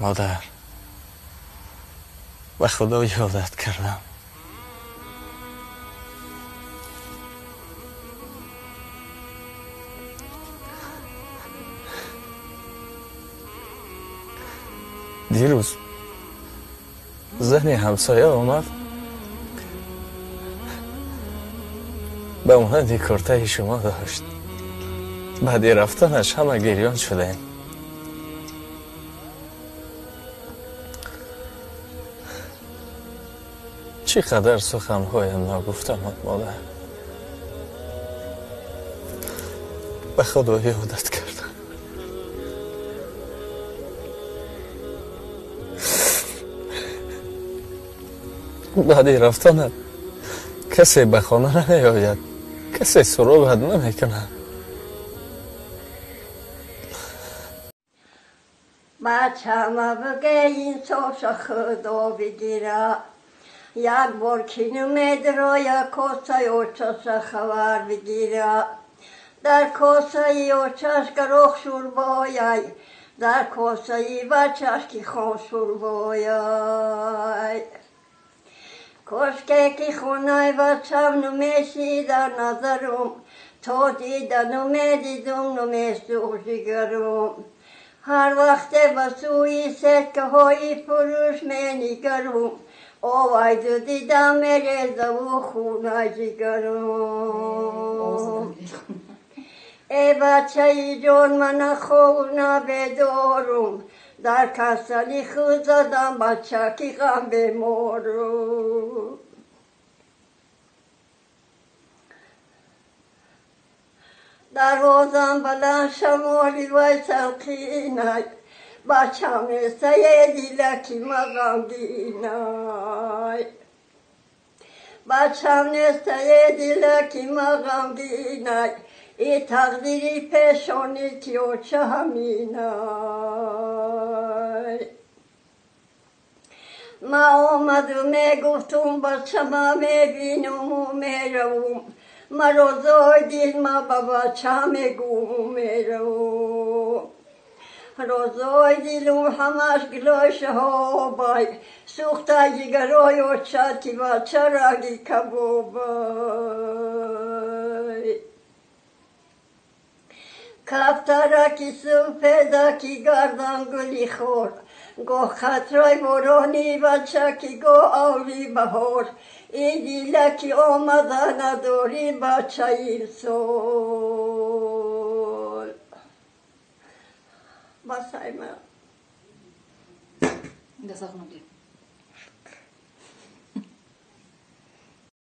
مادر به خدا یادت کردم. دیروز زنی همسایه آمد به اونها کرته شما داشت. بعد رفتنش همه گریان شدیم. چقدر سخنهایم نگفتم مادر. به خدا یادت کردم. بعد رفتن کسی به خانه نیاید، کسی سراغت نمیکنه. بچه‌مه بگه این سوش خدا بگیره، یک بار کیلومتر را یک کاسه اوچش خبر بگیره. در کاسه اوچش گروخ شوربایی، در کاسه بچهش کی خون شوربایی. کشکه کی خونه بچم نمیشی در نظرم، تا دیدن نمیدیدم نمیشتو جگرم. هر وقت به سوی سکه های فروش می نگرم، آواز دیدم میریزه و خونه جگرم. ای بچه جان من خونه بدارم، در کسلی خود زدم بچه کی غم بمارم. دروازم بلند شمالی وی سلقینه، بچه میسته دیلکی مغمگینه. بچه میسته دیلکی مغمگینه، ای تقدیری پیشانی که چه همینه. ما آمدم میگفتم بچه ما میبینم و میروم، مرازای دل ما با بچه میگوم میروم. رازای دلم همش گلاش ها بای، سوخته جگرای و چتی بچه رگی کبابای. کفترکی سفیدکی گردن گلی خور، گاه خطرای بارانی بچکی گاه آوی بهار. ای دیلکی آمده نداری بچه این سال. بس ایمه